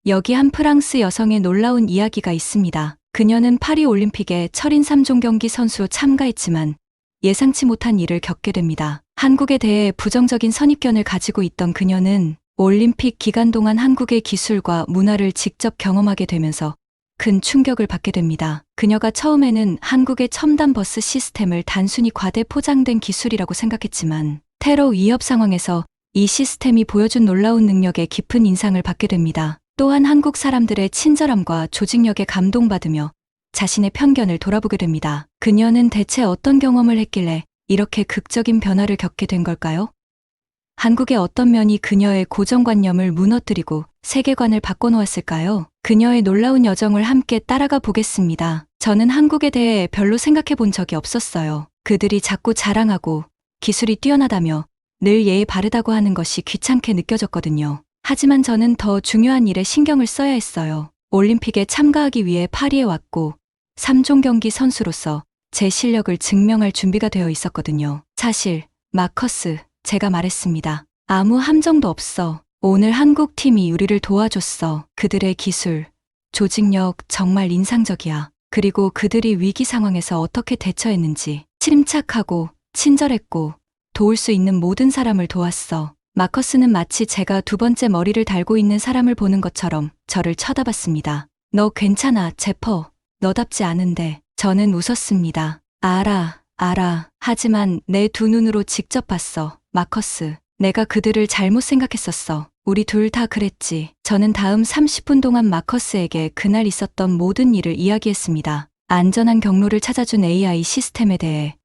여기 한 프랑스 여성의 놀라운 이야기가 있습니다. 그녀는 파리 올림픽에 철인 3종 경기 선수로 참가했지만 예상치 못한 일을 겪게 됩니다. 한국에 대해 부정적인 선입견을 가지고 있던 그녀는 올림픽 기간 동안 한국의 기술과 문화를 직접 경험하게 되면서 큰 충격을 받게 됩니다. 그녀가 처음에는 한국의 첨단 버스 시스템을 단순히 과대 포장된 기술이라고 생각했지만 테러 위협 상황에서 이 시스템이 보여준 놀라운 능력에 깊은 인상을 받게 됩니다. 또한 한국 사람들의 친절함과 조직력에 감동받으며 자신의 편견을 돌아보게 됩니다. 그녀는 대체 어떤 경험을 했길래 이렇게 극적인 변화를 겪게 된 걸까요? 한국의 어떤 면이 그녀의 고정관념을 무너뜨리고 세계관을 바꿔놓았을까요? 그녀의 놀라운 여정을 함께 따라가 보겠습니다. 저는 한국에 대해 별로 생각해 본 적이 없었어요. 그들이 자꾸 자랑하고 기술이 뛰어나다며 늘 예의 바르다고 하는 것이 귀찮게 느껴졌거든요. 하지만 저는 더 중요한 일에 신경을 써야 했어요. 올림픽에 참가하기 위해 파리에 왔고 3종 경기 선수로서 제 실력을 증명할 준비가 되어 있었거든요. 사실 마커스, 제가 말했습니다. 아무 함정도 없어. 오늘 한국 팀이 우리를 도와줬어. 그들의 기술, 조직력 정말 인상적이야. 그리고 그들이 위기 상황에서 어떻게 대처했는지 침착하고 친절했고 도울 수 있는 모든 사람을 도왔어. 마커스는 마치 제가 두 번째 머리를 달고 있는 사람을 보는 것처럼 저를 쳐다봤습니다. 너 괜찮아, 제퍼. 너답지 않은데. 저는 웃었습니다. 알아. 하지만 내 두 눈으로 직접 봤어, 마커스. 내가 그들을 잘못 생각했었어. 우리 둘 다 그랬지. 저는 다음 30분 동안 마커스에게 그날 있었던 모든 일을 이야기했습니다. 안전한 경로를 찾아준 AI 시스템에 대해,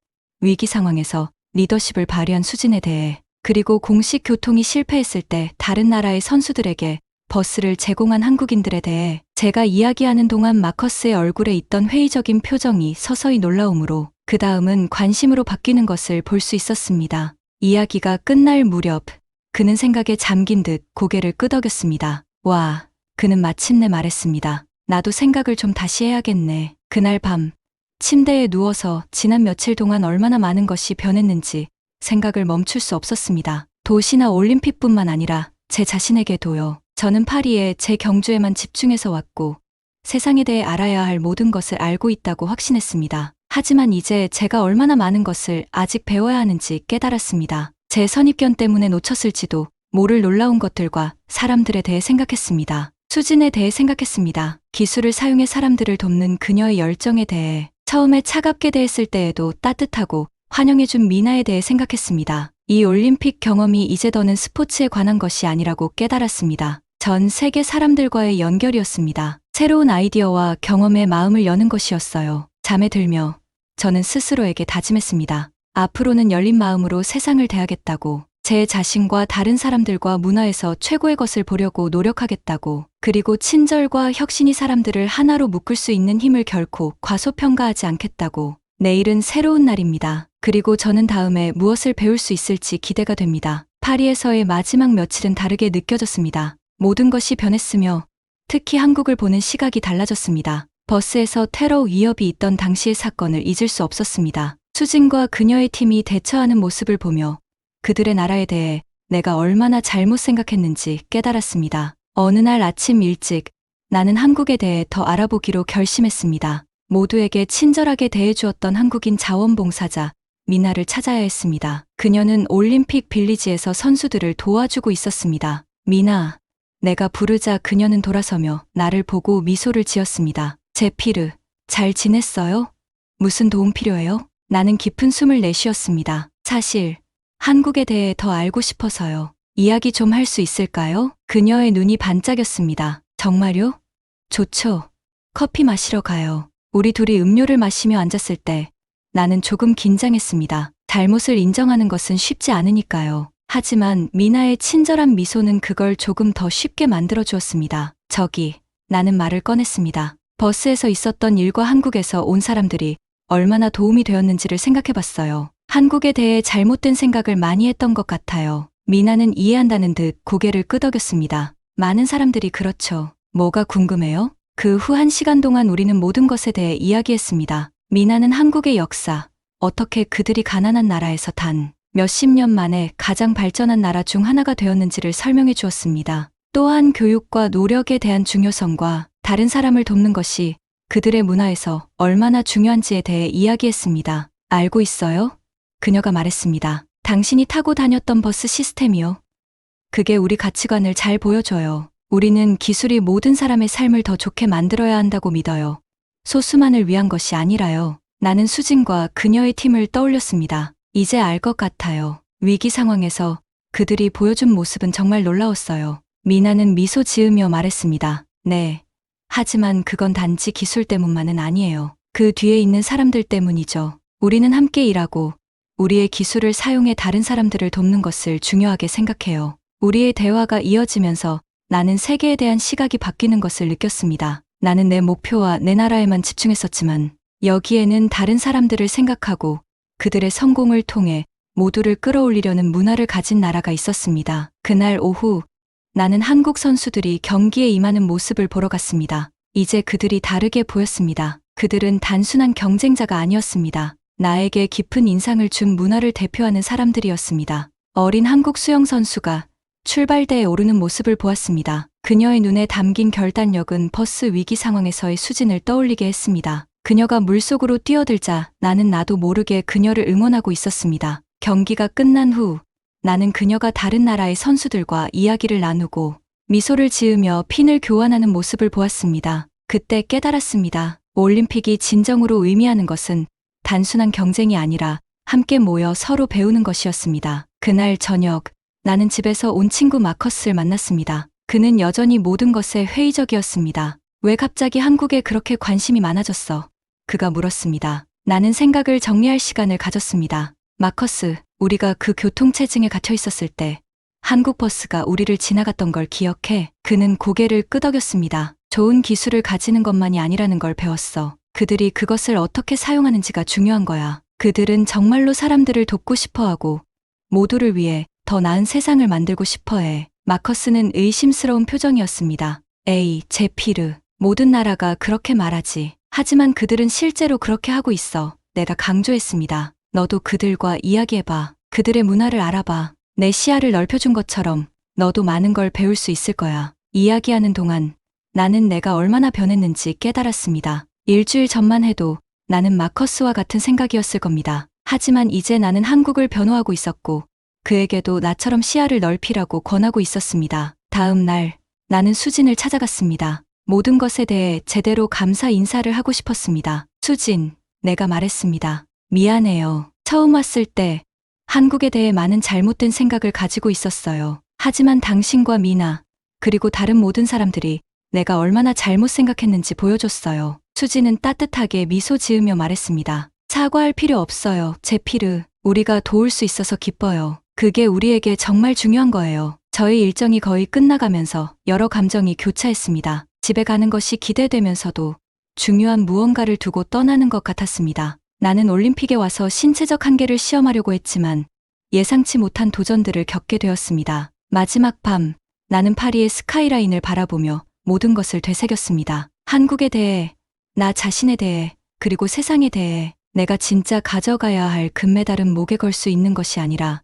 위기 상황에서 리더십을 발휘한 수진에 대해, 그리고 공식 교통이 실패했을 때 다른 나라의 선수들에게 버스를 제공한 한국인들에 대해 제가 이야기하는 동안 마커스의 얼굴에 있던 회의적인 표정이 서서히 놀라움으로 그 다음은 관심으로 바뀌는 것을 볼 수 있었습니다. 이야기가 끝날 무렵 그는 생각에 잠긴 듯 고개를 끄덕였습니다. 와, 그는 마침내 말했습니다. 나도 생각을 좀 다시 해야겠네. 그날 밤 침대에 누워서 지난 며칠 동안 얼마나 많은 것이 변했는지 생각을 멈출 수 없었습니다. 도시나 올림픽뿐만 아니라 제 자신에게도요. 저는 파리에 제 경주에만 집중해서 왔고 세상에 대해 알아야 할 모든 것을 알고 있다고 확신했습니다. 하지만 이제 제가 얼마나 많은 것을 아직 배워야 하는지 깨달았습니다. 제 선입견 때문에 놓쳤을지도 모를 놀라운 것들과 사람들에 대해 생각했습니다. 수진에 대해 생각했습니다. 기술을 사용해 사람들을 돕는 그녀의 열정에 대해, 처음에 차갑게 대했을 때에도 따뜻하고 환영해준 미나에 대해 생각했습니다. 이 올림픽 경험이 이제 더는 스포츠에 관한 것이 아니라고 깨달았습니다. 전 세계 사람들과의 연결이었습니다. 새로운 아이디어와 경험에 마음을 여는 것이었어요. 잠에 들며 저는 스스로에게 다짐했습니다. 앞으로는 열린 마음으로 세상을 대하겠다고, 제 자신과 다른 사람들과 문화에서 최고의 것을 보려고 노력하겠다고, 그리고 친절과 혁신이 사람들을 하나로 묶을 수 있는 힘을 결코 과소평가하지 않겠다고. 내일은 새로운 날입니다. 그리고 저는 다음에 무엇을 배울 수 있을지 기대가 됩니다. 파리에서의 마지막 며칠은 다르게 느껴졌습니다. 모든 것이 변했으며 특히 한국을 보는 시각이 달라졌습니다. 버스에서 테러 위협이 있던 당시의 사건을 잊을 수 없었습니다. 수진과 그녀의 팀이 대처하는 모습을 보며 그들의 나라에 대해 내가 얼마나 잘못 생각했는지 깨달았습니다. 어느 날 아침 일찍 나는 한국에 대해 더 알아보기로 결심했습니다. 모두에게 친절하게 대해주었던 한국인 자원봉사자 미나를 찾아야 했습니다. 그녀는 올림픽 빌리지에서 선수들을 도와주고 있었습니다. 미나, 내가 부르자 그녀는 돌아서며 나를 보고 미소를 지었습니다. 제피르, 잘 지냈어요? 무슨 도움 필요해요? 나는 깊은 숨을 내쉬었습니다. 사실 한국에 대해 더 알고 싶어서요. 이야기 좀 할 수 있을까요? 그녀의 눈이 반짝였습니다. 정말요? 좋죠. 커피 마시러 가요. 우리 둘이 음료를 마시며 앉았을 때 나는 조금 긴장했습니다. 잘못을 인정하는 것은 쉽지 않으니까요. 하지만 미나의 친절한 미소는 그걸 조금 더 쉽게 만들어 주었습니다. 나는 말을 꺼냈습니다. 버스에서 있었던 일과 한국에서 온 사람들이 얼마나 도움이 되었는지를 생각해봤어요. 한국에 대해 잘못된 생각을 많이 했던 것 같아요. 미나는 이해한다는 듯 고개를 끄덕였습니다. 많은 사람들이 그렇죠. 뭐가 궁금해요? 그 후 1시간 동안 우리는 모든 것에 대해 이야기했습니다. 미나는 한국의 역사, 어떻게 그들이 가난한 나라에서 단 몇십 년 만에 가장 발전한 나라 중 하나가 되었는지를 설명해 주었습니다. 또한 교육과 노력에 대한 중요성과 다른 사람을 돕는 것이 그들의 문화에서 얼마나 중요한지에 대해 이야기했습니다. 알고 있어요? 그녀가 말했습니다. 당신이 타고 다녔던 버스 시스템이요. 그게 우리 가치관을 잘 보여줘요. 우리는 기술이 모든 사람의 삶을 더 좋게 만들어야 한다고 믿어요. 소수만을 위한 것이 아니라요. 나는 수진과 그녀의 팀을 떠올렸습니다. 이제 알 것 같아요. 위기 상황에서 그들이 보여준 모습은 정말 놀라웠어요. 미나는 미소 지으며 말했습니다. 네. 하지만 그건 단지 기술 때문만은 아니에요. 그 뒤에 있는 사람들 때문이죠. 우리는 함께 일하고 우리의 기술을 사용해 다른 사람들을 돕는 것을 중요하게 생각해요. 우리의 대화가 이어지면서 나는 세계에 대한 시각이 바뀌는 것을 느꼈습니다. 나는 내 목표와 내 나라에만 집중했었지만 여기에는 다른 사람들을 생각하고 그들의 성공을 통해 모두를 끌어올리려는 문화를 가진 나라가 있었습니다. 그날 오후 나는 한국 선수들이 경기에 임하는 모습을 보러 갔습니다. 이제 그들이 다르게 보였습니다. 그들은 단순한 경쟁자가 아니었습니다. 나에게 깊은 인상을 준 문화를 대표하는 사람들이었습니다. 어린 한국 수영 선수가 출발대에 오르는 모습을 보았습니다. 그녀의 눈에 담긴 결단력은 버스 위기 상황에서의 수진을 떠올리게 했습니다. 그녀가 물속으로 뛰어들자 나는 나도 모르게 그녀를 응원하고 있었습니다. 경기가 끝난 후 나는 그녀가 다른 나라의 선수들과 이야기를 나누고 미소를 지으며 핀을 교환하는 모습을 보았습니다. 그때 깨달았습니다. 올림픽이 진정으로 의미하는 것은 단순한 경쟁이 아니라 함께 모여 서로 배우는 것이었습니다. 그날 저녁 나는 집에서 온 친구 마커스를 만났습니다. 그는 여전히 모든 것에 회의적이었습니다. 왜 갑자기 한국에 그렇게 관심이 많아졌어? 그가 물었습니다. 나는 생각을 정리할 시간을 가졌습니다. 마커스, 우리가 그 교통체증에 갇혀 있었을 때 한국 버스가 우리를 지나갔던 걸 기억해? 그는 고개를 끄덕였습니다. 좋은 기술을 가지는 것만이 아니라는 걸 배웠어. 그들이 그것을 어떻게 사용하는지가 중요한 거야. 그들은 정말로 사람들을 돕고 싶어하고 모두를 위해 더 나은 세상을 만들고 싶어해. 마커스는 의심스러운 표정이었습니다. 에이, 제피르. 모든 나라가 그렇게 말하지. 하지만 그들은 실제로 그렇게 하고 있어. 내가 강조했습니다. 너도 그들과 이야기해봐. 그들의 문화를 알아봐. 내 시야를 넓혀준 것처럼 너도 많은 걸 배울 수 있을 거야. 이야기하는 동안 나는 내가 얼마나 변했는지 깨달았습니다. 일주일 전만 해도 나는 마커스와 같은 생각이었을 겁니다. 하지만 이제 나는 한국을 변호하고 있었고 그에게도 나처럼 시야를 넓히라고 권하고 있었습니다. 다음 날 나는 수진을 찾아갔습니다. 모든 것에 대해 제대로 감사 인사를 하고 싶었습니다. 수진, 내가 말했습니다. 미안해요. 처음 왔을 때 한국에 대해 많은 잘못된 생각을 가지고 있었어요. 하지만 당신과 미나, 그리고 다른 모든 사람들이 내가 얼마나 잘못 생각했는지 보여줬어요. 수진은 따뜻하게 미소 지으며 말했습니다. 사과할 필요 없어요, 제피르. 우리가 도울 수 있어서 기뻐요. 그게 우리에게 정말 중요한 거예요. 저희 일정이 거의 끝나가면서 여러 감정이 교차했습니다. 집에 가는 것이 기대되면서도 중요한 무언가를 두고 떠나는 것 같았습니다. 나는 올림픽에 와서 신체적 한계를 시험하려고 했지만 예상치 못한 도전들을 겪게 되었습니다. 마지막 밤, 나는 파리의 스카이라인을 바라보며 모든 것을 되새겼습니다. 한국에 대해, 나 자신에 대해, 그리고 세상에 대해 내가 진짜 가져가야 할 금메달은 목에 걸 수 있는 것이 아니라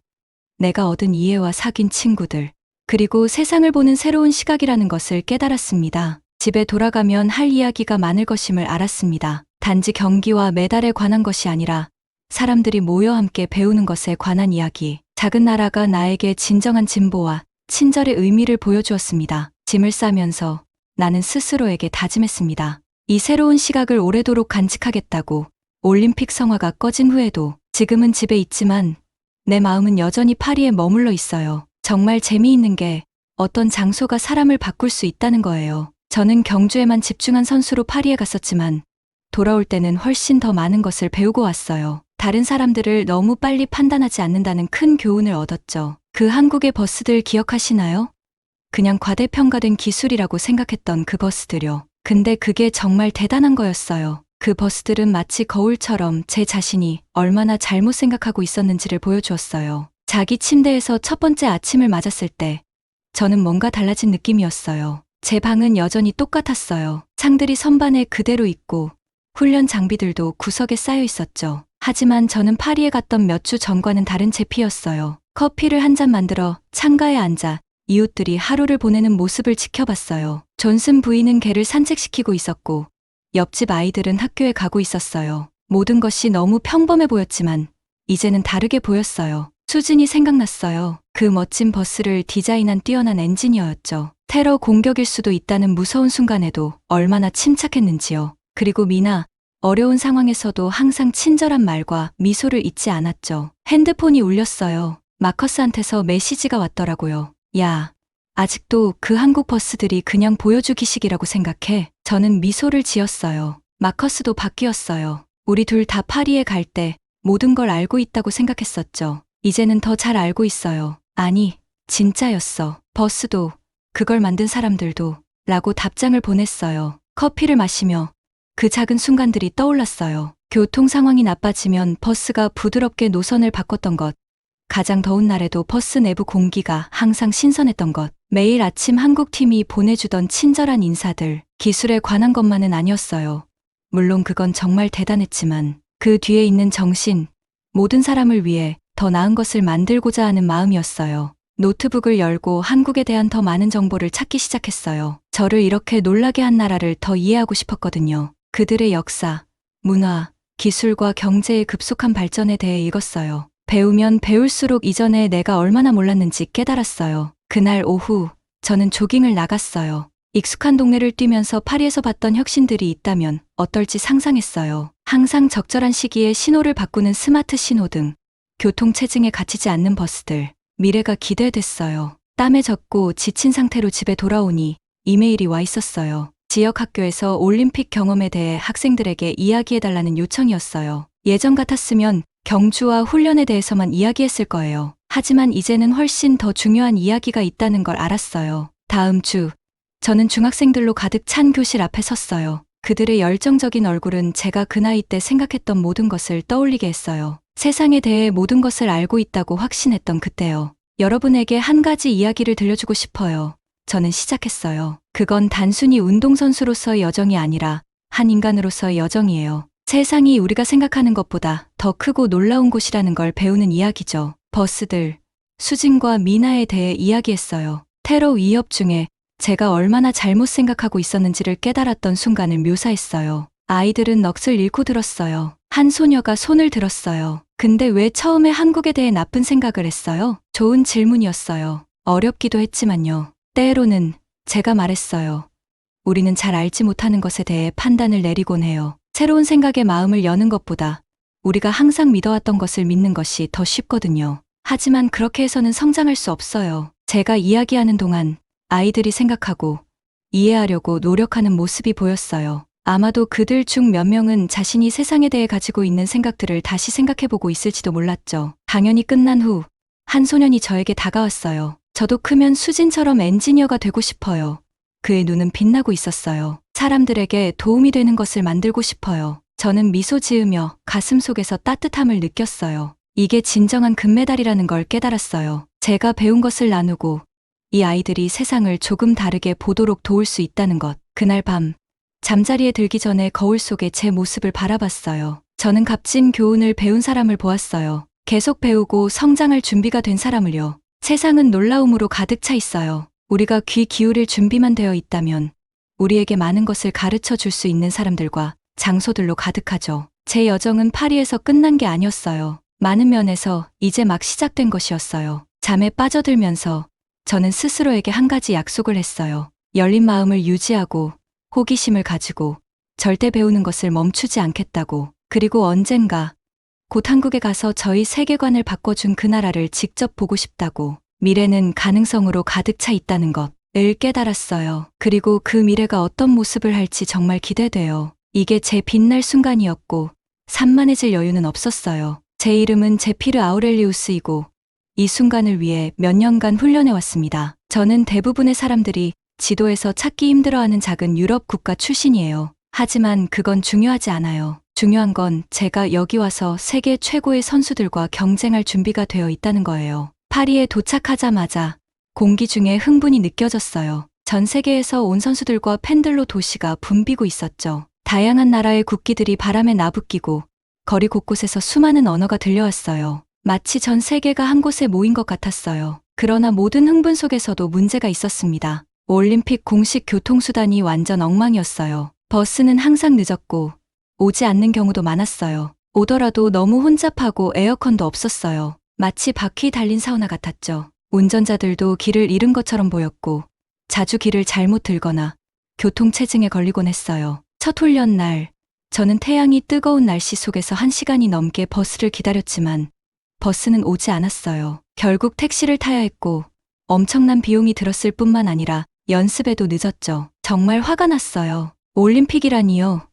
내가 얻은 이해와 사귄 친구들, 그리고 세상을 보는 새로운 시각이라는 것을 깨달았습니다. 집에 돌아가면 할 이야기가 많을 것임을 알았습니다. 단지 경기와 메달에 관한 것이 아니라 사람들이 모여 함께 배우는 것에 관한 이야기. 작은 나라가 나에게 진정한 진보와 친절의 의미를 보여주었습니다. 짐을 싸면서 나는 스스로에게 다짐했습니다. 이 새로운 시각을 오래도록 간직하겠다고. 올림픽 성화가 꺼진 후에도 지금은 집에 있지만 내 마음은 여전히 파리에 머물러 있어요. 정말 재미있는 게 어떤 장소가 사람을 바꿀 수 있다는 거예요. 저는 경주에만 집중한 선수로 파리에 갔었지만 돌아올 때는 훨씬 더 많은 것을 배우고 왔어요. 다른 사람들을 너무 빨리 판단하지 않는다는 큰 교훈을 얻었죠. 그 한국의 버스들 기억하시나요? 그냥 과대평가된 기술이라고 생각했던 그 버스들요. 근데 그게 정말 대단한 거였어요. 그 버스들은 마치 거울처럼 제 자신이 얼마나 잘못 생각하고 있었는지를 보여주었어요. 자기 침대에서 첫 번째 아침을 맞았을 때 저는 뭔가 달라진 느낌이었어요. 제 방은 여전히 똑같았어요. 창들이 선반에 그대로 있고 훈련 장비들도 구석에 쌓여 있었죠. 하지만 저는 파리에 갔던 몇 주 전과는 다른 제피였어요. 커피를 한 잔 만들어 창가에 앉아 이웃들이 하루를 보내는 모습을 지켜봤어요. 존슨 부인은 개를 산책시키고 있었고 옆집 아이들은 학교에 가고 있었어요. 모든 것이 너무 평범해 보였지만 이제는 다르게 보였어요. 수진이 생각났어요. 그 멋진 버스를 디자인한 뛰어난 엔지니어였죠. 테러 공격일 수도 있다는 무서운 순간에도 얼마나 침착했는지요. 그리고 미나, 어려운 상황에서도 항상 친절한 말과 미소를 잊지 않았죠. 핸드폰이 울렸어요. 마커스한테서 메시지가 왔더라고요. 야, 아직도 그 한국 버스들이 그냥 보여주기식이라고 생각해? 저는 미소를 지었어요. 마커스도 바뀌었어요. 우리 둘 다 파리에 갈 때 모든 걸 알고 있다고 생각했었죠. 이제는 더 잘 알고 있어요. 아니, 진짜였어. 버스도, 그걸 만든 사람들도, 라고 답장을 보냈어요. 커피를 마시며 그 작은 순간들이 떠올랐어요. 교통 상황이 나빠지면 버스가 부드럽게 노선을 바꿨던 것, 가장 더운 날에도 버스 내부 공기가 항상 신선했던 것, 매일 아침 한국팀이 보내주던 친절한 인사들, 기술에 관한 것만은 아니었어요. 물론 그건 정말 대단했지만 그 뒤에 있는 정신, 모든 사람을 위해 더 나은 것을 만들고자 하는 마음이었어요. 노트북을 열고 한국에 대한 더 많은 정보를 찾기 시작했어요. 저를 이렇게 놀라게 한 나라를 더 이해하고 싶었거든요. 그들의 역사, 문화, 기술과 경제의 급속한 발전에 대해 읽었어요. 배우면 배울수록 이전에 내가 얼마나 몰랐는지 깨달았어요. 그날 오후, 저는 조깅을 나갔어요. 익숙한 동네를 뛰면서 파리에서 봤던 혁신들이 있다면 어떨지 상상했어요. 항상 적절한 시기에 신호를 바꾸는 스마트 신호등, 교통체증에 갇히지 않는 버스들, 미래가 기대됐어요. 땀에 젖고 지친 상태로 집에 돌아오니 이메일이 와 있었어요. 지역 학교에서 올림픽 경험에 대해 학생들에게 이야기해달라는 요청이었어요. 예전 같았으면 경주와 훈련에 대해서만 이야기했을 거예요. 하지만 이제는 훨씬 더 중요한 이야기가 있다는 걸 알았어요. 다음 주, 저는 중학생들로 가득 찬 교실 앞에 섰어요. 그들의 열정적인 얼굴은 제가 그 나이 때 생각했던 모든 것을 떠올리게 했어요. 세상에 대해 모든 것을 알고 있다고 확신했던 그때요. 여러분에게 한 가지 이야기를 들려주고 싶어요. 저는 시작했어요. 그건 단순히 운동선수로서의 여정이 아니라 한 인간으로서의 여정이에요. 세상이 우리가 생각하는 것보다 더 크고 놀라운 곳이라는 걸 배우는 이야기죠. 버스들, 수진과 미나에 대해 이야기했어요. 테러 위협 중에 제가 얼마나 잘못 생각하고 있었는지를 깨달았던 순간을 묘사했어요. 아이들은 넋을 잃고 들었어요. 한 소녀가 손을 들었어요. 근데 왜 처음에 한국에 대해 나쁜 생각을 했어요? 좋은 질문이었어요. 어렵기도 했지만요. 때로는 제가 말했어요. 우리는 잘 알지 못하는 것에 대해 판단을 내리곤 해요. 새로운 생각에 마음을 여는 것보다 우리가 항상 믿어왔던 것을 믿는 것이 더 쉽거든요. 하지만 그렇게 해서는 성장할 수 없어요. 제가 이야기하는 동안 아이들이 생각하고 이해하려고 노력하는 모습이 보였어요. 아마도 그들 중 몇 명은 자신이 세상에 대해 가지고 있는 생각들을 다시 생각해보고 있을지도 몰랐죠. 강연이 끝난 후 한 소년이 저에게 다가왔어요. 저도 크면 수진처럼 엔지니어가 되고 싶어요. 그의 눈은 빛나고 있었어요. 사람들에게 도움이 되는 것을 만들고 싶어요. 저는 미소 지으며 가슴 속에서 따뜻함을 느꼈어요. 이게 진정한 금메달이라는 걸 깨달았어요. 제가 배운 것을 나누고 이 아이들이 세상을 조금 다르게 보도록 도울 수 있다는 것. 그날 밤, 잠자리에 들기 전에 거울 속에 제 모습을 바라봤어요. 저는 값진 교훈을 배운 사람을 보았어요. 계속 배우고 성장할 준비가 된 사람을요. 세상은 놀라움으로 가득 차 있어요. 우리가 귀 기울일 준비만 되어 있다면 우리에게 많은 것을 가르쳐 줄 수 있는 사람들과 장소들로 가득하죠. 제 여정은 파리에서 끝난 게 아니었어요. 많은 면에서 이제 막 시작된 것이었어요. 잠에 빠져들면서 저는 스스로에게 한 가지 약속을 했어요. 열린 마음을 유지하고 호기심을 가지고 절대 배우는 것을 멈추지 않겠다고. 그리고 언젠가 곧 한국에 가서 저희 세계관을 바꿔준 그 나라를 직접 보고 싶다고. 미래는 가능성으로 가득 차 있다는 것을 깨달았어요. 그리고 그 미래가 어떤 모습을 할지 정말 기대돼요. 이게 제 빛날 순간이었고 산만해질 여유는 없었어요. 제 이름은 제피르 아우렐리우스이고 이 순간을 위해 몇 년간 훈련해왔습니다. 저는 대부분의 사람들이 지도에서 찾기 힘들어하는 작은 유럽 국가 출신이에요. 하지만 그건 중요하지 않아요. 중요한 건 제가 여기 와서 세계 최고의 선수들과 경쟁할 준비가 되어 있다는 거예요. 파리에 도착하자마자 공기 중에 흥분이 느껴졌어요. 전 세계에서 온 선수들과 팬들로 도시가 붐비고 있었죠. 다양한 나라의 국기들이 바람에 나부끼고 거리 곳곳에서 수많은 언어가 들려왔어요. 마치 전 세계가 한 곳에 모인 것 같았어요. 그러나 모든 흥분 속에서도 문제가 있었습니다. 올림픽 공식 교통수단이 완전 엉망이었어요. 버스는 항상 늦었고 오지 않는 경우도 많았어요. 오더라도 너무 혼잡하고 에어컨도 없었어요. 마치 바퀴 달린 사우나 같았죠. 운전자들도 길을 잃은 것처럼 보였고 자주 길을 잘못 들거나 교통체증에 걸리곤 했어요. 첫 훈련 날, 저는 태양이 뜨거운 날씨 속에서 1시간이 넘게 버스를 기다렸지만 버스는 오지 않았어요. 결국 택시를 타야 했고 엄청난 비용이 들었을 뿐만 아니라 연습에도 늦었죠. 정말 화가 났어요. 올림픽이라니요.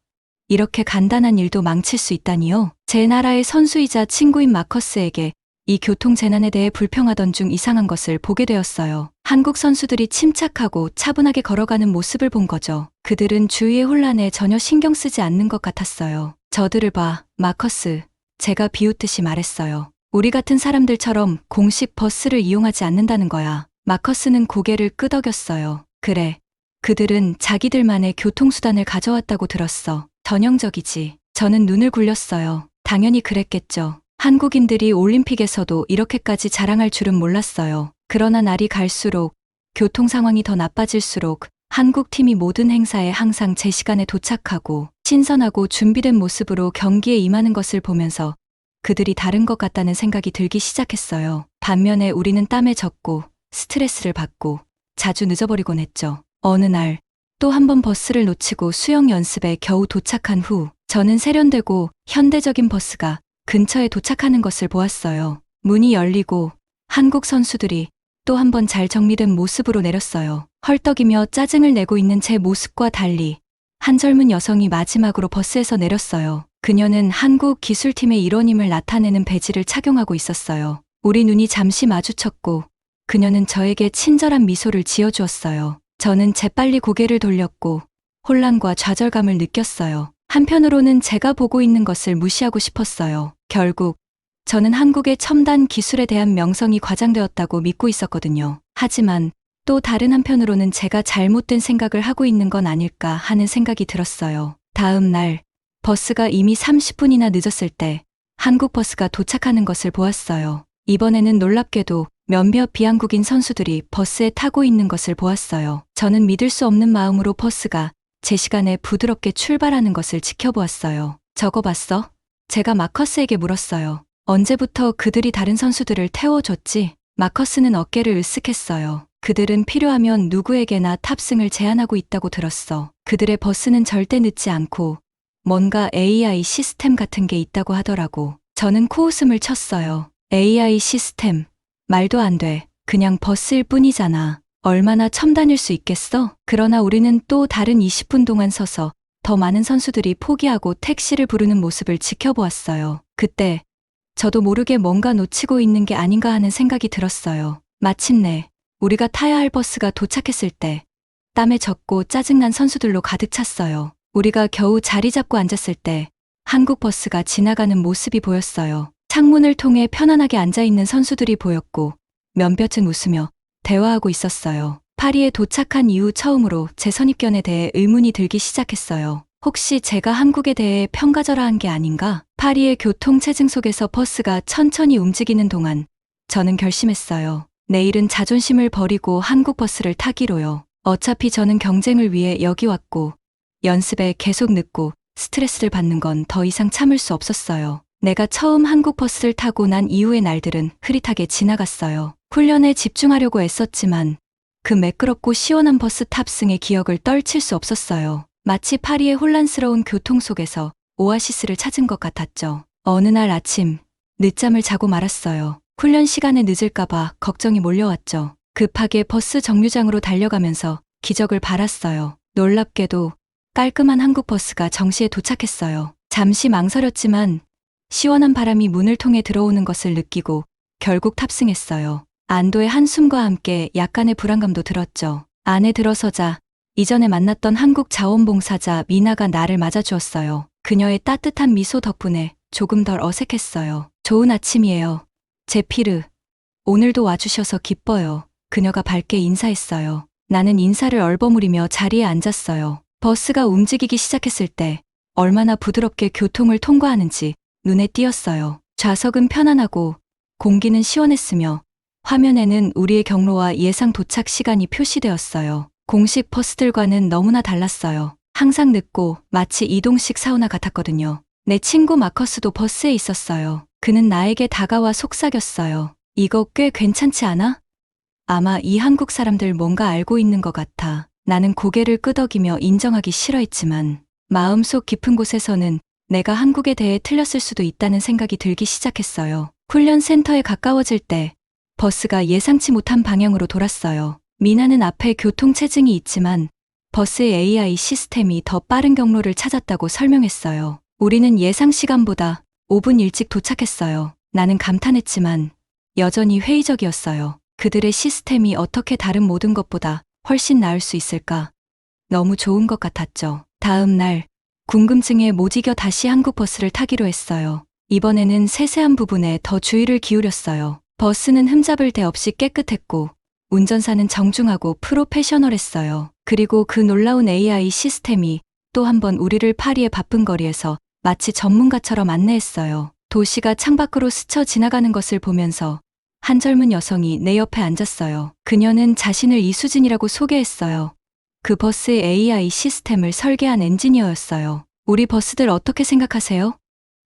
이렇게 간단한 일도 망칠 수 있다니요. 제 나라의 선수이자 친구인 마커스에게 이 교통재난에 대해 불평하던 중 이상한 것을 보게 되었어요. 한국 선수들이 침착하고 차분하게 걸어가는 모습을 본 거죠. 그들은 주위의 혼란에 전혀 신경 쓰지 않는 것 같았어요. 저들을 봐, 마커스. 제가 비웃듯이 말했어요. 우리 같은 사람들처럼 공식 버스를 이용하지 않는다는 거야. 마커스는 고개를 끄덕였어요. 그래. 그들은 자기들만의 교통수단을 가져왔다고 들었어. 전형적이지. 저는 눈을 굴렸어요. 당연히 그랬겠죠. 한국인들이 올림픽에서도 이렇게까지 자랑할 줄은 몰랐어요. 그러나 날이 갈수록 교통 상황이 더 나빠질수록 한국 팀이 모든 행사에 항상 제 시간에 도착하고 신선하고 준비된 모습으로 경기에 임하는 것을 보면서 그들이 다른 것 같다는 생각이 들기 시작했어요. 반면에 우리는 땀에 젖고 스트레스를 받고 자주 늦어버리곤 했죠. 어느 날 또 한 번 버스를 놓치고 수영 연습에 겨우 도착한 후 저는 세련되고 현대적인 버스가 근처에 도착하는 것을 보았어요. 문이 열리고 한국 선수들이 또 한 번 잘 정리된 모습으로 내렸어요. 헐떡이며 짜증을 내고 있는 제 모습과 달리 한 젊은 여성이 마지막으로 버스에서 내렸어요. 그녀는 한국 기술팀의 일원임을 나타내는 배지를 착용하고 있었어요. 우리 눈이 잠시 마주쳤고 그녀는 저에게 친절한 미소를 지어주었어요. 저는 재빨리 고개를 돌렸고 혼란과 좌절감을 느꼈어요. 한편으로는 제가 보고 있는 것을 무시하고 싶었어요. 결국 저는 한국의 첨단 기술에 대한 명성이 과장되었다고 믿고 있었거든요. 하지만 또 다른 한편으로는 제가 잘못된 생각을 하고 있는 건 아닐까 하는 생각이 들었어요. 다음 날 버스가 이미 30분이나 늦었을 때 한국 버스가 도착하는 것을 보았어요. 이번에는 놀랍게도 몇몇 비한국인 선수들이 버스에 타고 있는 것을 보았어요. 저는 믿을 수 없는 마음으로 버스가 제 시간에 부드럽게 출발하는 것을 지켜보았어요. 저거 봤어? 제가 마커스에게 물었어요. 언제부터 그들이 다른 선수들을 태워줬지? 마커스는 어깨를 으쓱했어요. 그들은 필요하면 누구에게나 탑승을 제한하고 있다고 들었어. 그들의 버스는 절대 늦지 않고 뭔가 AI 시스템 같은 게 있다고 하더라고. 저는 코웃음을 쳤어요. AI 시스템. 말도 안 돼. 그냥 버스일 뿐이잖아. 얼마나 첨단일 수 있겠어? 그러나 우리는 또 다른 20분 동안 서서 더 많은 선수들이 포기하고 택시를 부르는 모습을 지켜보았어요. 그때 저도 모르게 뭔가 놓치고 있는 게 아닌가 하는 생각이 들었어요. 마침내 우리가 타야 할 버스가 도착했을 때 땀에 젖고 짜증난 선수들로 가득 찼어요. 우리가 겨우 자리 잡고 앉았을 때 한국 버스가 지나가는 모습이 보였어요. 창문을 통해 편안하게 앉아있는 선수들이 보였고 몇몇은 웃으며 대화하고 있었어요. 파리에 도착한 이후 처음으로 제 선입견에 대해 의문이 들기 시작했어요. 혹시 제가 한국에 대해 평가절하한 게 아닌가? 파리의 교통체증 속에서 버스가 천천히 움직이는 동안 저는 결심했어요. 내일은 자존심을 버리고 한국 버스를 타기로요. 어차피 저는 경쟁을 위해 여기 왔고 연습에 계속 늦고 스트레스를 받는 건 더 이상 참을 수 없었어요. 내가 처음 한국 버스를 타고 난 이후의 날들은 흐릿하게 지나갔어요. 훈련에 집중하려고 애썼지만 그 매끄럽고 시원한 버스 탑승의 기억을 떨칠 수 없었어요. 마치 파리의 혼란스러운 교통 속에서 오아시스를 찾은 것 같았죠. 어느 날 아침 늦잠을 자고 말았어요. 훈련 시간에 늦을까봐 걱정이 몰려왔죠. 급하게 버스 정류장으로 달려가면서 기적을 바랐어요. 놀랍게도 깔끔한 한국 버스가 정시에 도착했어요. 잠시 망설였지만 시원한 바람이 문을 통해 들어오는 것을 느끼고 결국 탑승했어요. 안도의 한숨과 함께 약간의 불안감도 들었죠. 안에 들어서자 이전에 만났던 한국 자원봉사자 미나가 나를 맞아주었어요. 그녀의 따뜻한 미소 덕분에 조금 덜 어색했어요. 좋은 아침이에요. 제피르. 오늘도 와주셔서 기뻐요. 그녀가 밝게 인사했어요. 나는 인사를 얼버무리며 자리에 앉았어요. 버스가 움직이기 시작했을 때 얼마나 부드럽게 교통을 통과하는지 눈에 띄었어요. 좌석은 편안하고 공기는 시원했으며 화면에는 우리의 경로와 예상 도착 시간이 표시되었어요. 공식 버스들과는 너무나 달랐어요. 항상 늦고 마치 이동식 사우나 같았거든요. 내 친구 마커스도 버스에 있었어요. 그는 나에게 다가와 속삭였어요. 이거 꽤 괜찮지 않아? 아마 이 한국 사람들 뭔가 알고 있는 것 같아. 나는 고개를 끄덕이며 인정하기 싫어했지만 마음속 깊은 곳에서는 내가 한국에 대해 틀렸을 수도 있다는 생각이 들기 시작했어요. 훈련 센터에 가까워질 때 버스가 예상치 못한 방향으로 돌았어요. 미나는 앞에 교통체증이 있지만 버스의 AI 시스템이 더 빠른 경로를 찾았다고 설명했어요. 우리는 예상 시간보다 5분 일찍 도착했어요. 나는 감탄했지만 여전히 회의적이었어요. 그들의 시스템이 어떻게 다른 모든 것보다 훨씬 나을 수 있을까? 너무 좋은 것 같았죠. 다음 날 궁금증에 못 이겨 다시 한국 버스를 타기로 했어요. 이번에는 세세한 부분에 더 주의를 기울였어요. 버스는 흠잡을 데 없이 깨끗했고 운전사는 정중하고 프로페셔널했어요. 그리고 그 놀라운 AI 시스템이 또 한 번 우리를 파리의 바쁜 거리에서 마치 전문가처럼 안내했어요. 도시가 창밖으로 스쳐 지나가는 것을 보면서 한 젊은 여성이 내 옆에 앉았어요. 그녀는 자신을 이수진이라고 소개했어요. 그 버스의 AI 시스템을 설계한 엔지니어였어요. 우리 버스들 어떻게 생각하세요?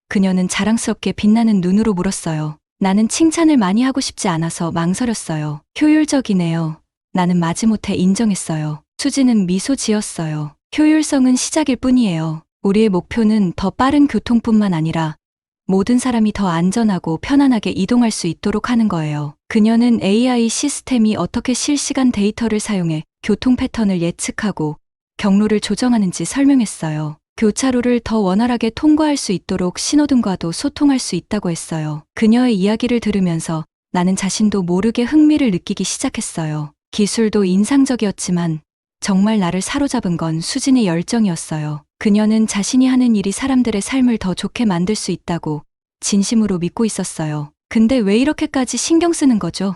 그녀는 자랑스럽게 빛나는 눈으로 물었어요. 나는 칭찬을 많이 하고 싶지 않아서 망설였어요. 효율적이네요. 나는 마지못해 인정했어요. 수지는 미소 지었어요. 효율성은 시작일 뿐이에요. 우리의 목표는 더 빠른 교통뿐만 아니라 모든 사람이 더 안전하고 편안하게 이동할 수 있도록 하는 거예요. 그녀는 AI 시스템이 어떻게 실시간 데이터를 사용해 교통 패턴을 예측하고 경로를 조정하는지 설명했어요. 교차로를 더 원활하게 통과할 수 있도록 신호등과도 소통할 수 있다고 했어요. 그녀의 이야기를 들으면서 나는 자신도 모르게 흥미를 느끼기 시작했어요. 기술도 인상적이었지만 정말 나를 사로잡은 건 수진의 열정이었어요. 그녀는 자신이 하는 일이 사람들의 삶을 더 좋게 만들 수 있다고 진심으로 믿고 있었어요. 근데 왜 이렇게까지 신경 쓰는 거죠?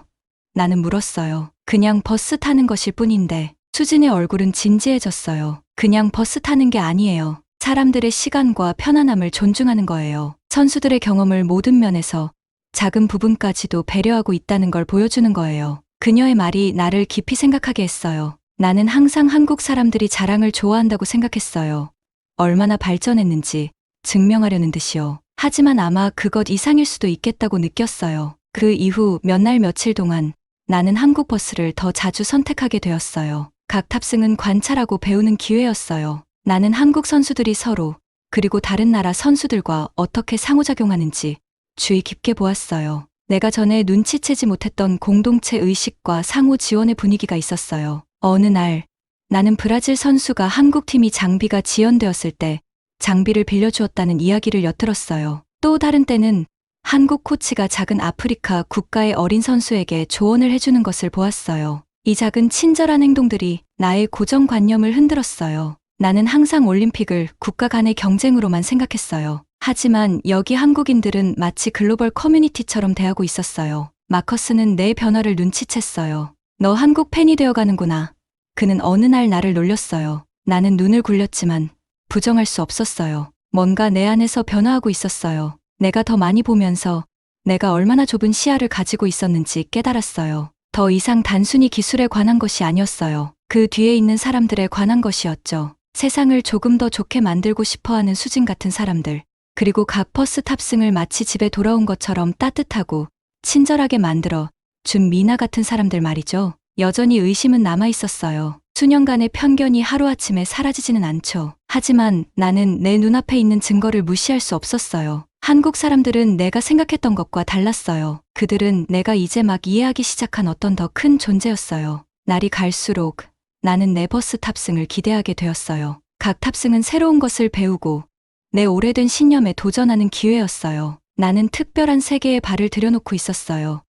나는 물었어요. 그냥 버스 타는 것일 뿐인데. 수진의 얼굴은 진지해졌어요. 그냥 버스 타는 게 아니에요. 사람들의 시간과 편안함을 존중하는 거예요. 선수들의 경험을 모든 면에서 작은 부분까지도 배려하고 있다는 걸 보여주는 거예요. 그녀의 말이 나를 깊이 생각하게 했어요. 나는 항상 한국 사람들이 자랑을 좋아한다고 생각했어요. 얼마나 발전했는지 증명하려는 듯이요. 하지만 아마 그것 이상일 수도 있겠다고 느꼈어요. 그 이후 몇 날 며칠 동안 나는 한국 버스를 더 자주 선택하게 되었어요. 각 탑승은 관찰하고 배우는 기회였어요. 나는 한국 선수들이 서로 그리고 다른 나라 선수들과 어떻게 상호작용하는지 주의 깊게 보았어요. 내가 전에 눈치채지 못했던 공동체 의식과 상호 지원의 분위기가 있었어요. 어느 날 나는 브라질 선수가 한국팀이 장비가 지연되었을 때 장비를 빌려주었다는 이야기를 엿들었어요. 또 다른 때는 한국 코치가 작은 아프리카 국가의 어린 선수에게 조언을 해주는 것을 보았어요. 이 작은 친절한 행동들이 나의 고정관념을 흔들었어요. 나는 항상 올림픽을 국가 간의 경쟁으로만 생각했어요. 하지만 여기 한국인들은 마치 글로벌 커뮤니티처럼 대하고 있었어요. 마커스는 내 변화를 눈치챘어요. 너 한국 팬이 되어가는구나. 그는 어느 날 나를 놀렸어요. 나는 눈을 굴렸지만 부정할 수 없었어요. 뭔가 내 안에서 변화하고 있었어요. 내가 더 많이 보면서 내가 얼마나 좁은 시야를 가지고 있었는지 깨달았어요. 더 이상 단순히 기술에 관한 것이 아니었어요. 그 뒤에 있는 사람들에 관한 것이었죠. 세상을 조금 더 좋게 만들고 싶어하는 수진 같은 사람들. 그리고 각 버스 탑승을 마치 집에 돌아온 것처럼 따뜻하고 친절하게 만들어 준 미나 같은 사람들 말이죠. 여전히 의심은 남아 있었어요. 수년간의 편견이 하루아침에 사라지지는 않죠. 하지만 나는 내 눈앞에 있는 증거를 무시할 수 없었어요. 한국 사람들은 내가 생각했던 것과 달랐어요. 그들은 내가 이제 막 이해하기 시작한 어떤 더 큰 존재였어요. 날이 갈수록 나는 내 버스 탑승을 기대하게 되었어요. 각 탑승은 새로운 것을 배우고 내 오래된 신념에 도전하는 기회였어요. 나는 특별한 세계에 발을 들여놓고 있었어요.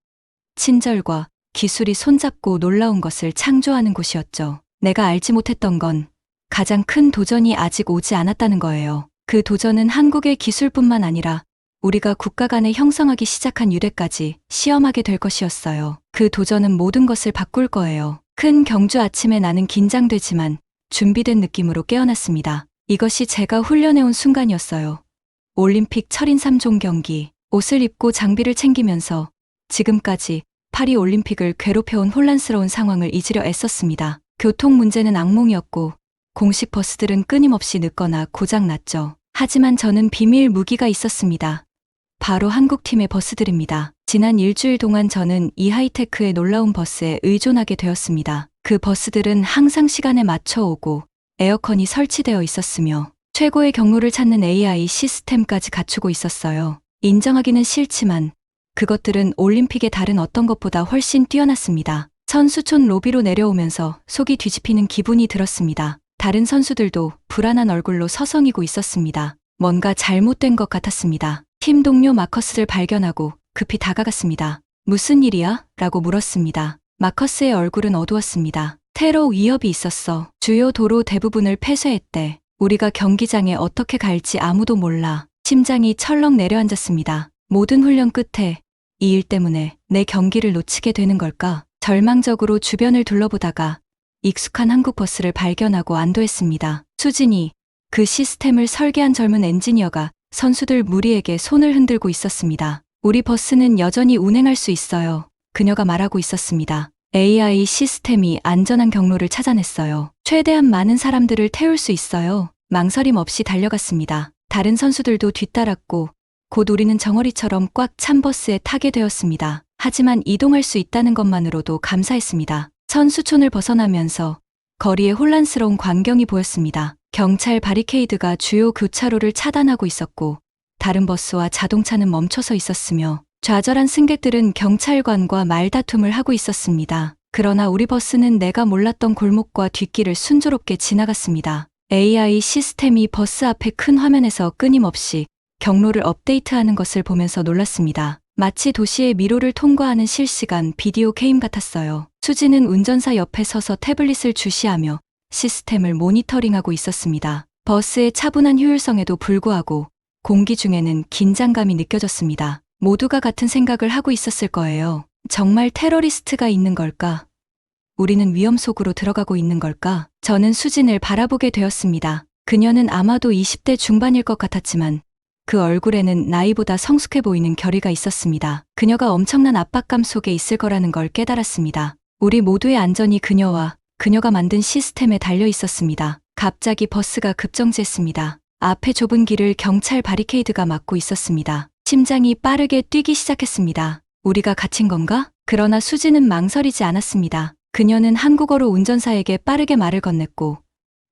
친절과 기술이 손잡고 놀라운 것을 창조하는 곳이었죠. 내가 알지 못했던 건 가장 큰 도전이 아직 오지 않았다는 거예요. 그 도전은 한국의 기술뿐만 아니라 우리가 국가 간에 형성하기 시작한 유대까지 시험하게 될 것이었어요. 그 도전은 모든 것을 바꿀 거예요. 큰 경주 아침에 나는 긴장되지만 준비된 느낌으로 깨어났습니다. 이것이 제가 훈련해온 순간이었어요. 올림픽 철인 3종 경기. 옷을 입고 장비를 챙기면서 지금까지 파리 올림픽을 괴롭혀온 혼란스러운 상황을 잊으려 애썼습니다. 교통 문제는 악몽이었고 공식 버스들은 끊임없이 늦거나 고장났죠. 하지만 저는 비밀 무기가 있었습니다. 바로 한국팀의 버스들입니다. 지난 일주일 동안 저는 이 하이테크의 놀라운 버스에 의존하게 되었습니다. 그 버스들은 항상 시간에 맞춰 오고 에어컨이 설치되어 있었으며 최고의 경로를 찾는 AI 시스템까지 갖추고 있었어요. 인정하기는 싫지만 그것들은 올림픽의 다른 어떤 것보다 훨씬 뛰어났습니다. 선수촌 로비로 내려오면서 속이 뒤집히는 기분이 들었습니다. 다른 선수들도 불안한 얼굴로 서성이고 있었습니다. 뭔가 잘못된 것 같았습니다. 팀 동료 마커스를 발견하고 급히 다가갔습니다. 무슨 일이야? 라고 물었습니다. 마커스의 얼굴은 어두웠습니다. 테러 위협이 있었어. 주요 도로 대부분을 폐쇄했대. 우리가 경기장에 어떻게 갈지 아무도 몰라. 심장이 철렁 내려앉았습니다. 모든 훈련 끝에 이 일 때문에 내 경기를 놓치게 되는 걸까? 절망적으로 주변을 둘러보다가 익숙한 한국 버스를 발견하고 안도했습니다. 수진이, 그 시스템을 설계한 젊은 엔지니어가 선수들 무리에게 손을 흔들고 있었습니다. 우리 버스는 여전히 운행할 수 있어요. 그녀가 말하고 있었습니다. AI 시스템이 안전한 경로를 찾아냈어요. 최대한 많은 사람들을 태울 수 있어요. 망설임 없이 달려갔습니다. 다른 선수들도 뒤따랐고 곧 우리는 정어리처럼 꽉 찬 버스에 타게 되었습니다. 하지만 이동할 수 있다는 것만으로도 감사했습니다. 선수촌을 벗어나면서 거리에 혼란스러운 광경이 보였습니다. 경찰 바리케이드가 주요 교차로를 차단하고 있었고 다른 버스와 자동차는 멈춰서 있었으며 좌절한 승객들은 경찰관과 말다툼을 하고 있었습니다. 그러나 우리 버스는 내가 몰랐던 골목과 뒷길을 순조롭게 지나갔습니다. AI 시스템이 버스 앞에 큰 화면에서 끊임없이 경로를 업데이트하는 것을 보면서 놀랐습니다. 마치 도시의 미로를 통과하는 실시간 비디오 게임 같았어요. 수지는 운전사 옆에 서서 태블릿을 주시하며 시스템을 모니터링하고 있었습니다. 버스의 차분한 효율성에도 불구하고 공기 중에는 긴장감이 느껴졌습니다. 모두가 같은 생각을 하고 있었을 거예요. 정말 테러리스트가 있는 걸까? 우리는 위험 속으로 들어가고 있는 걸까? 저는 수진을 바라보게 되었습니다. 그녀는 아마도 20대 중반일 것 같았지만 그 얼굴에는 나이보다 성숙해 보이는 결의가 있었습니다. 그녀가 엄청난 압박감 속에 있을 거라는 걸 깨달았습니다. 우리 모두의 안전이 그녀가 만든 시스템에 달려 있었습니다. 갑자기 버스가 급정지했습니다. 앞에 좁은 길을 경찰 바리케이드가 막고 있었습니다. 심장이 빠르게 뛰기 시작했습니다. 우리가 갇힌 건가? 그러나 수지는 망설이지 않았습니다. 그녀는 한국어로 운전사에게 빠르게 말을 건넸고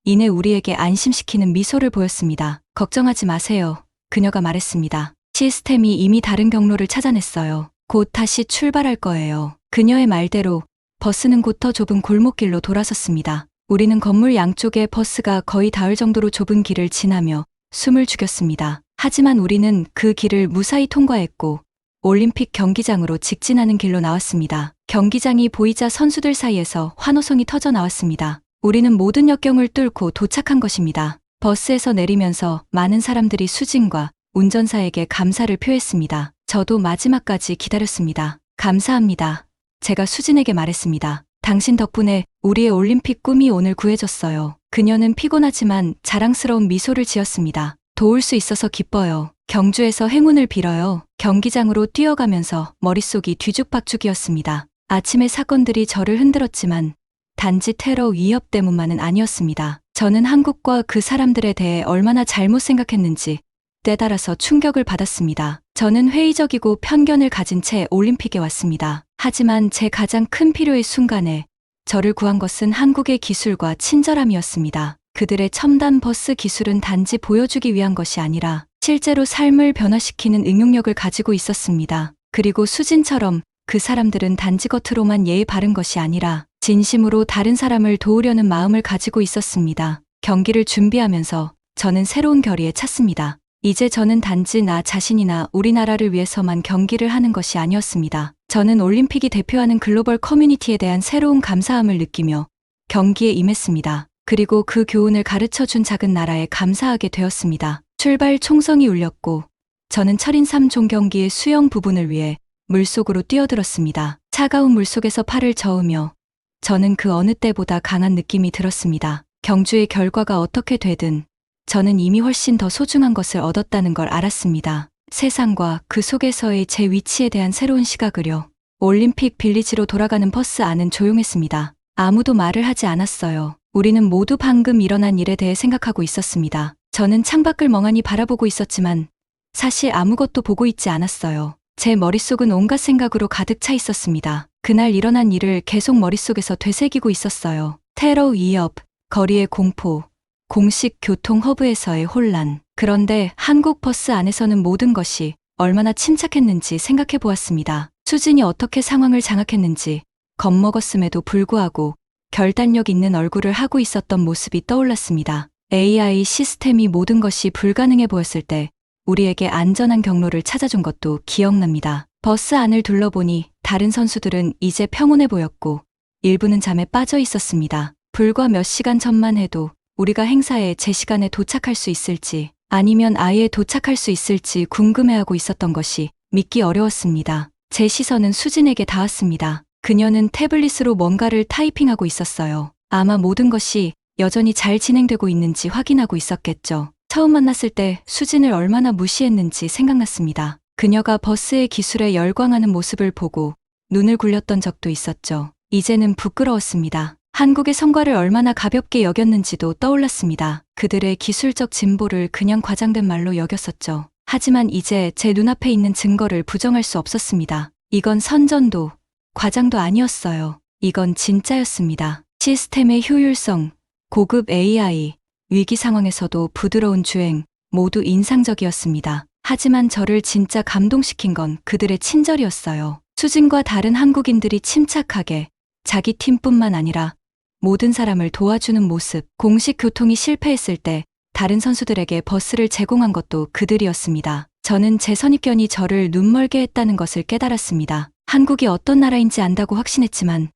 이내 우리에게 안심시키는 미소를 보였습니다. 걱정하지 마세요. 그녀가 말했습니다. 시스템이 이미 다른 경로를 찾아냈어요. 곧 다시 출발할 거예요. 그녀의 말대로 버스는 곧 더 좁은 골목길로 돌아섰습니다. 우리는 건물 양쪽에 버스가 거의 닿을 정도로 좁은 길을 지나며 숨을 죽였습니다. 하지만 우리는 그 길을 무사히 통과했고 올림픽 경기장으로 직진하는 길로 나왔습니다. 경기장이 보이자 선수들 사이에서 환호성이 터져 나왔습니다. 우리는 모든 역경을 뚫고 도착한 것입니다. 버스에서 내리면서 많은 사람들이 수진과 운전사에게 감사를 표했습니다. 저도 마지막까지 기다렸습니다. 감사합니다. 제가 수진에게 말했습니다. 당신 덕분에 우리의 올림픽 꿈이 오늘 구해졌어요. 그녀는 피곤하지만 자랑스러운 미소를 지었습니다. 도울 수 있어서 기뻐요. 경주에서 행운을 빌어요. 경기장으로 뛰어가면서 머릿속이 뒤죽박죽이었습니다. 아침의 사건들이 저를 흔들었지만 단지 테러 위협 때문만은 아니었습니다. 저는 한국과 그 사람들에 대해 얼마나 잘못 생각했는지 때따라서 충격을 받았습니다. 저는 회의적이고 편견을 가진 채 올림픽에 왔습니다. 하지만 제 가장 큰 필요의 순간에 저를 구한 것은 한국의 기술과 친절함이었습니다. 그들의 첨단 버스 기술은 단지 보여주기 위한 것이 아니라 실제로 삶을 변화시키는 응용력을 가지고 있었습니다. 그리고 수진처럼 그 사람들은 단지 겉으로만 예의 바른 것이 아니라 진심으로 다른 사람을 도우려는 마음을 가지고 있었습니다. 경기를 준비하면서 저는 새로운 결의에 찼습니다. 이제 저는 단지 나 자신이나 우리나라를 위해서만 경기를 하는 것이 아니었습니다. 저는 올림픽이 대표하는 글로벌 커뮤니티에 대한 새로운 감사함을 느끼며 경기에 임했습니다. 그리고 그 교훈을 가르쳐준 작은 나라에 감사하게 되었습니다. 출발 총성이 울렸고 저는 철인 3종 경기의 수영 부분을 위해 물속으로 뛰어들었습니다. 차가운 물속에서 팔을 저으며 저는 그 어느 때보다 강한 느낌이 들었습니다. 경주의 결과가 어떻게 되든 저는 이미 훨씬 더 소중한 것을 얻었다는 걸 알았습니다. 세상과 그 속에서의 제 위치에 대한 새로운 시각을요. 올림픽 빌리지로 돌아가는 버스 안은 조용했습니다. 아무도 말을 하지 않았어요. 우리는 모두 방금 일어난 일에 대해 생각하고 있었습니다. 저는 창밖을 멍하니 바라보고 있었지만 사실 아무것도 보고 있지 않았어요. 제 머릿속은 온갖 생각으로 가득 차 있었습니다. 그날 일어난 일을 계속 머릿속에서 되새기고 있었어요. 테러 위협, 거리의 공포, 공식 교통 허브에서의 혼란. 그런데 한국 버스 안에서는 모든 것이 얼마나 침착했는지 생각해 보았습니다. 수진이 어떻게 상황을 장악했는지, 겁먹었음에도 불구하고 결단력 있는 얼굴을 하고 있었던 모습이 떠올랐습니다. AI 시스템이 모든 것이 불가능해 보였을 때 우리에게 안전한 경로를 찾아준 것도 기억납니다. 버스 안을 둘러보니 다른 선수들은 이제 평온해 보였고 일부는 잠에 빠져 있었습니다. 불과 몇 시간 전만 해도 우리가 행사에 제 시간에 도착할 수 있을지 아니면 아예 도착할 수 있을지 궁금해하고 있었던 것이 믿기 어려웠습니다. 제 시선은 수진에게 닿았습니다. 그녀는 태블릿으로 뭔가를 타이핑하고 있었어요. 아마 모든 것이 여전히 잘 진행되고 있는지 확인하고 있었겠죠. 처음 만났을 때 수진을 얼마나 무시했는지 생각났습니다. 그녀가 버스의 기술에 열광하는 모습을 보고 눈을 굴렸던 적도 있었죠. 이제는 부끄러웠습니다. 한국의 성과를 얼마나 가볍게 여겼는지도 떠올랐습니다. 그들의 기술적 진보를 그냥 과장된 말로 여겼었죠. 하지만 이제 제 눈앞에 있는 증거를 부정할 수 없었습니다. 이건 선전도, 과장도 아니었어요. 이건 진짜였습니다. 시스템의 효율성, 고급 AI, 위기 상황에서도 부드러운 주행, 모두 인상적이었습니다. 하지만 저를 진짜 감동시킨 건 그들의 친절이었어요. 수진과 다른 한국인들이 침착하게 자기 팀뿐만 아니라 모든 사람을 도와주는 모습, 공식 교통이 실패했을 때 다른 선수들에게 버스를 제공한 것도 그들이었습니다. 저는 제 선입견이 저를 눈멀게 했다는 것을 깨달았습니다. 한국이 어떤 나라인지 안다고 확신했지만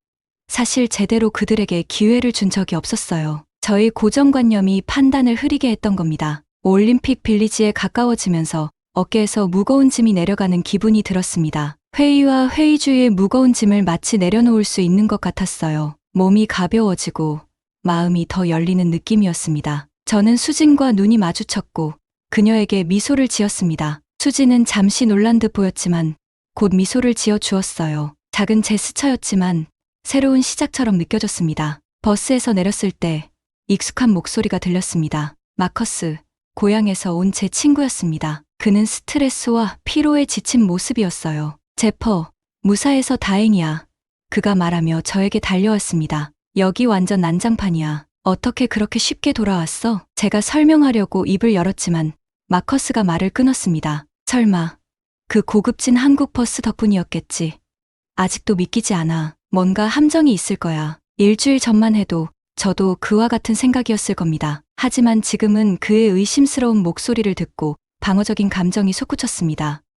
사실 제대로 그들에게 기회를 준 적이 없었어요. 저의 고정관념이 판단을 흐리게 했던 겁니다. 올림픽 빌리지에 가까워지면서 어깨에서 무거운 짐이 내려가는 기분이 들었습니다. 회의와 회의 주위의 무거운 짐을 마치 내려놓을 수 있는 것 같았어요. 몸이 가벼워지고 마음이 더 열리는 느낌이었습니다. 저는 수진과 눈이 마주쳤고 그녀에게 미소를 지었습니다. 수진은 잠시 놀란 듯 보였지만 곧 미소를 지어 주었어요. 작은 제스처였지만 새로운 시작처럼 느껴졌습니다. 버스에서 내렸을 때 익숙한 목소리가 들렸습니다. 마커스, 고향에서 온 제 친구였습니다. 그는 스트레스와 피로에 지친 모습이었어요. 제퍼, 무사해서 다행이야. 그가 말하며 저에게 달려왔습니다. 여기 완전 난장판이야. 어떻게 그렇게 쉽게 돌아왔어? 제가 설명하려고 입을 열었지만 마커스가 말을 끊었습니다. 설마 그 고급진 한국 버스 덕분이었겠지. 아직도 믿기지 않아. 뭔가 함정이 있을 거야. 일주일 전만 해도 저도 그와 같은 생각이었을 겁니다. 하지만 지금은 그의 의심스러운 목소리를 듣고 방어적인 감정이 솟구쳤습니다.